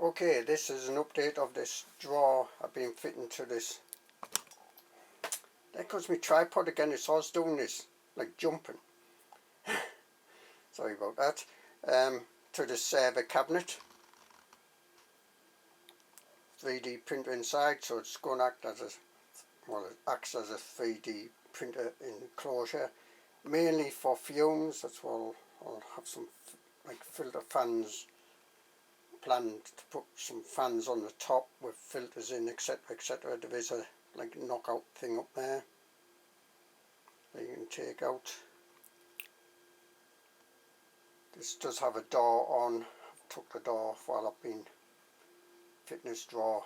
Okay, this is an update of this drawer I've been fitting to this. There goes my tripod again, it's always doing this, like jumping. Sorry about that. To this server cabinet. 3D printer inside, so it's going to act as a, well, it acts as a 3D printer enclosure. Mainly for fumes, that's why I'll have some like filter fans planned to put some fans on the top with filters in, etc, etc. There is a like knockout thing up there that you can take out. This does have a door on. I've took the door off while I've been fitting this drawer,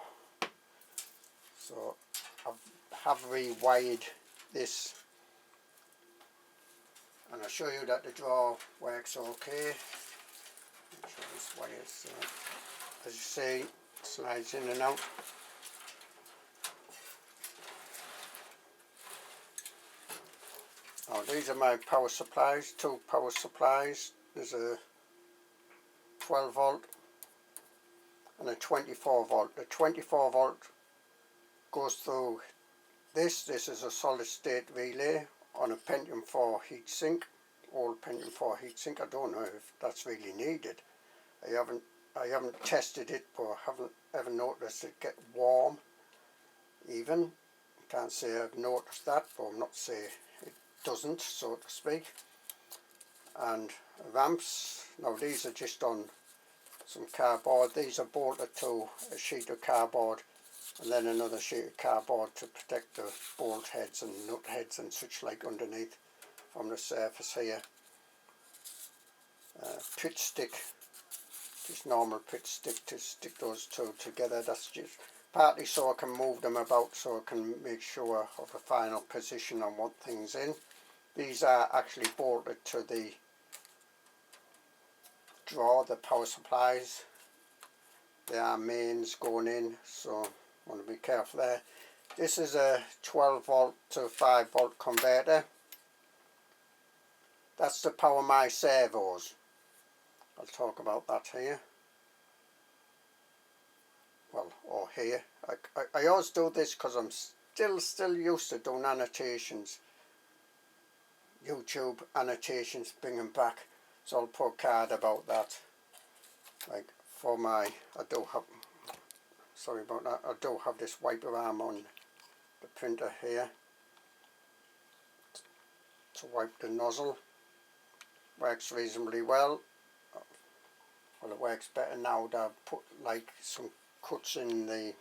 so I have rewired this, and I'll show you that the drawer works okay. Make sure this wires, as you see, slides in and out. Oh, these are my power supplies, two power supplies. There's a 12 volt and a 24 volt. The 24 volt goes through this. This is a solid state relay on a Pentium 4 heatsink, old Pentium 4 heatsink. I don't know if that's really needed. I haven't tested it, but I haven't ever noticed it get warm even. I can't say I've noticed that, but I'm not saying it doesn't, so to speak. And ramps, now these are just on some cardboard. These are bolted to a sheet of cardboard and then another sheet of cardboard to protect the bolt heads and nut heads and such like underneath from the surface here. Pitch stick, just normal pitch stick to stick those two together. That's just partly so I can move them about, so I can make sure of the final position I want things in. These are actually bolted to the drawer, the power supplies. There are mains going in, so I want to be careful there. This is a 12 volt to 5 volt converter. That's to power my servos. I'll talk about that here. Well, or here. I always do this because I'm still used to doing annotations. YouTube annotations, bring them back. So I'll put a card about that. Like for my, I do have this wiper arm on the printer here to wipe the nozzle. Works reasonably well. Well, it works better now that I've put like some cuts in the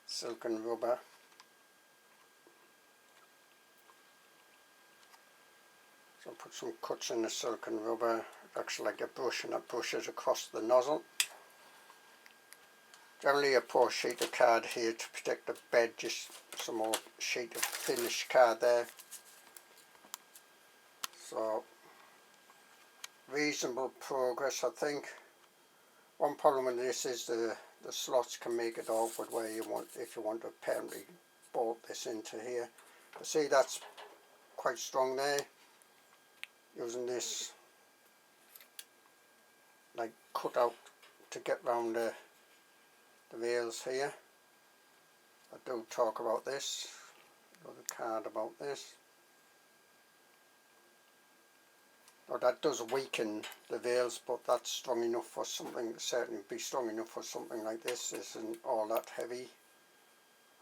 silicone rubber. So I put some cuts in the silicone rubber. It acts like a brush, and that brushes across the nozzle. Generally a poor sheet of card here to protect the bed, just some more sheet of thinnish card there. So reasonable progress, I think. One problem with this is the slots can make it awkward where you want, if you want to apparently bolt this into here. But see, that's quite strong there. Using this like cut out to get round the rails here. I do talk about this, another card about this. Now that does weaken the rails, but that's strong enough for something, certainly be strong enough for something like this. This isn't all that heavy.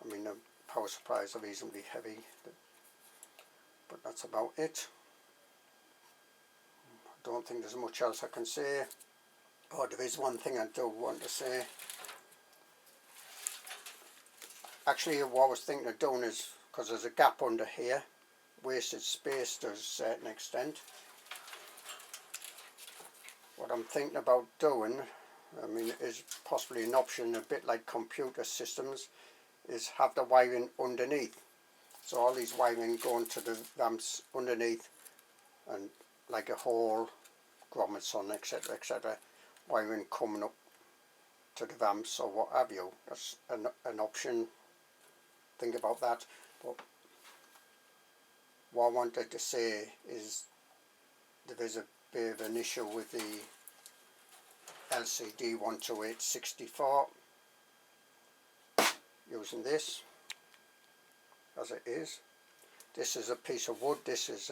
I mean, the power supplies are reasonably heavy, but that's about it. I don't think there's much else I can say. Oh, there is one thing I do want to say. Actually, what I was thinking of doing is, because there's a gap under here, wasted space to a certain extent. What I'm thinking about doing, I mean, is possibly an option, a bit like computer systems, is have the wiring underneath. So all these wiring going to the ramps underneath, and like a whole grommets on, etc, etc, wiring coming up to the ramps or what have you. That's an option. Think about that. But what I wanted to say is there is a bit of an issue with the LCD 12864 using this as it is. This is a piece of wood. This is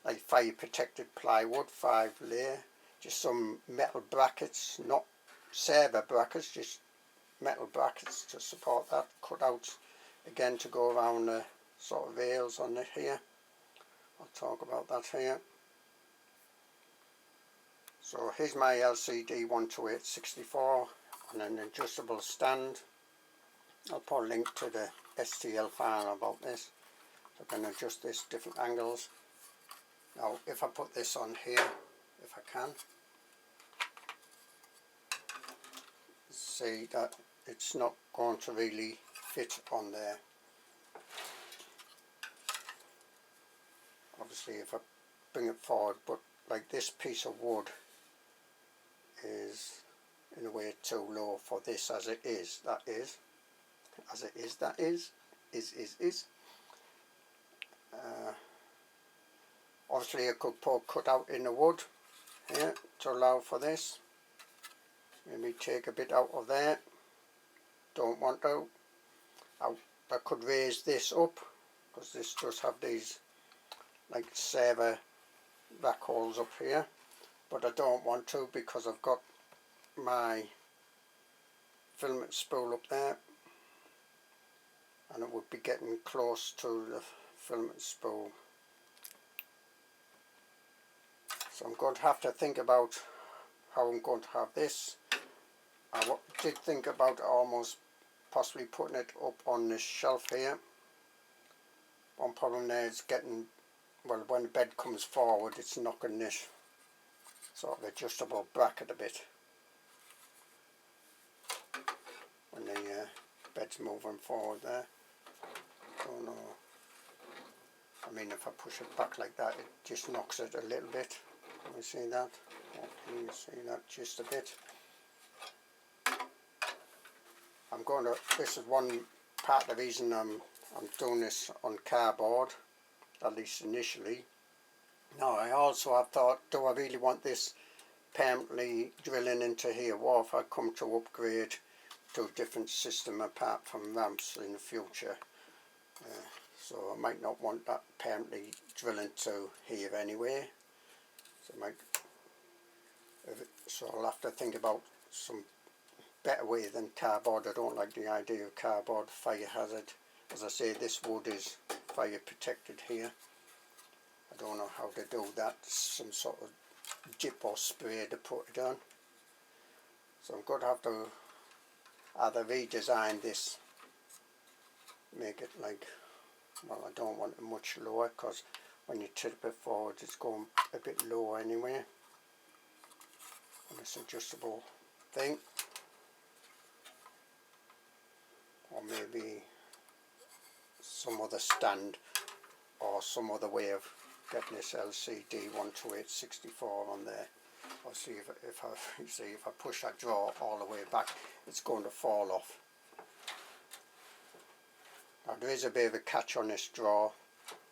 like fire protected plywood, 5 layer, just some metal brackets, not Servo brackets, just metal brackets to support that, cut out again to go around the sort of rails on it here. I'll talk about that here. So here's my LCD 12864 on an adjustable stand. I'll put a link to the STL file about this, so I can adjust this different angles. Now if I put this on here, if I can, see that it's not going to really fit on there. Obviously if I bring it forward, but like this piece of wood is in a way too low for this as it is, that is. As it is, that is. Obviously I could put a cut out in the wood here to allow for this. Maybe take a bit out of there. Don't want to. I could raise this up because this does have these like Servo rack holes up here, but I don't want to because I've got my filament spool up there and it would be getting close to the filament spool. So I'm going to have to think about how I'm going to have this. I did think about almost possibly putting it up on this shelf here. One problem there is getting, well, when the bed comes forward it's knocking this sort of adjustable bracket a bit when the bed's moving forward there. Don't know. I mean, if I push it back like that, it just knocks it a little bit. Can you see that? Can you see that just a bit? I'm going to, this is one part of the reason I'm doing this on cardboard, at least initially. Now I also have thought, do I really want this permanently drilling into here? What if I come to upgrade to a different system apart from ramps in the future? So I might not want that permanently drilling to here anyway. So I'll have to think about some better way than cardboard. I don't like the idea of cardboard, fire hazard. As I say, this wood is fire protected here. I don't know how to do that, some sort of dip or spray to put it on. So I'm going to have to either redesign this, make it like, well, I don't want it much lower because when you tip it forward it's going a bit low anyway on this adjustable thing. Or maybe some other stand or some other way of getting this LCD 12864 on there. I'll see if I push that drawer all the way back, it's going to fall off. Now there is a bit of a catch on this drawer,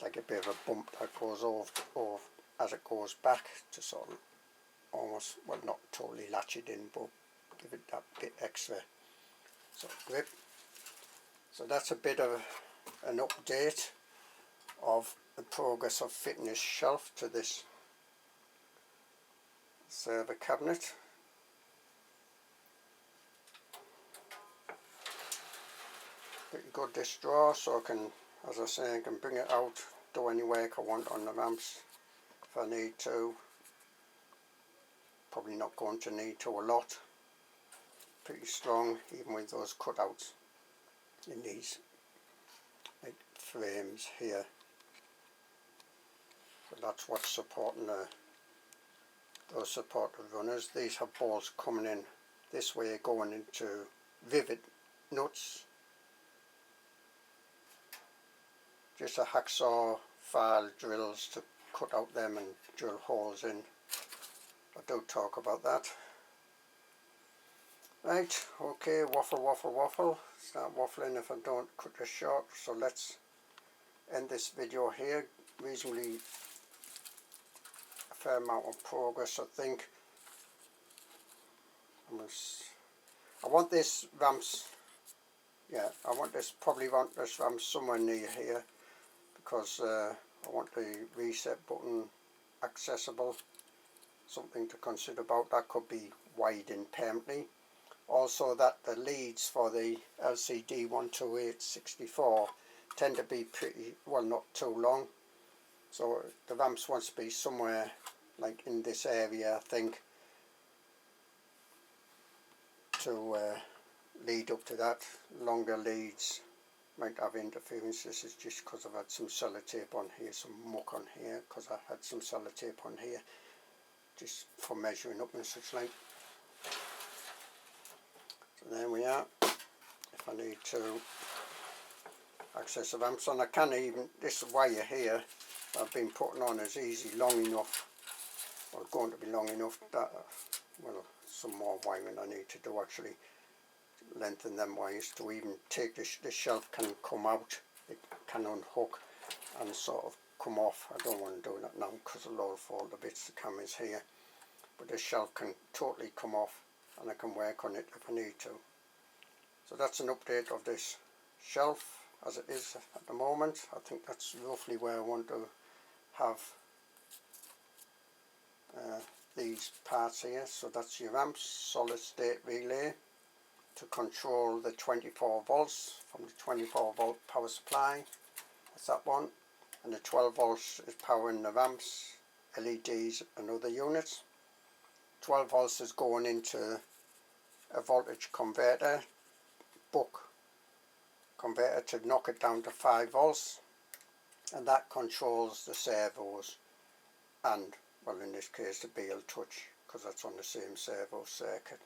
like a bit of a bump that goes off as it goes back to sort of almost, well, not totally latch it in, but give it that bit extra sort of grip. So that's a bit of an update of the progress of fitting this shelf to this server cabinet. Pretty good this drawer, so I can, as I say, I can bring it out, do any work I want on the ramps if I need to. Probably not going to need to a lot. Pretty strong even with those cutouts in these like frames here. So that's what's supporting those supportive runners. These have bolts coming in this way going into rivet nuts. Just a hacksaw file drills to cut out them and drill holes in. I do talk about that. Right, okay, waffle. Start waffling if I don't cut this short. So let's end this video here. Reasonably a fair amount of progress, I think. I want this RAMPS, yeah, probably want this RAMPS somewhere near here, because I want the reset button accessible. Something to consider about. That could be widened permanently. Also that the leads for the LCD 12864 tend to be pretty, well, not too long. So the RAMPS wants to be somewhere like in this area, I think, to lead up to that. Longer leads might have interference. This is just because I've had some sellotape on here, some muck on here, because I had some sellotape on here, just for measuring up and such like. So there we are. If I need to access the RAMPS, and I can even, this wire here I've been putting on is easy, long enough, or going to be long enough that, well, some more wiring I need to do actually, lengthen them wires to even take the shelf can come out, it can unhook and sort of come off. I don't want to do that now because it'll all fall to bits, the camera's here, but the shelf can totally come off and I can work on it if I need to. So that's an update of this shelf as it is at the moment. I think that's roughly where I want to have these parts here. So that's your RAMPS solid state relay to control the 24 volts from the 24 volt power supply. That's that one. And the 12 volts is powering the RAMPS, LEDs and other units. 12 volts is going into a voltage converter, buck converter, to knock it down to 5 volts, and that controls the servos and, well, in this case the BL touch, because that's on the same servo circuit.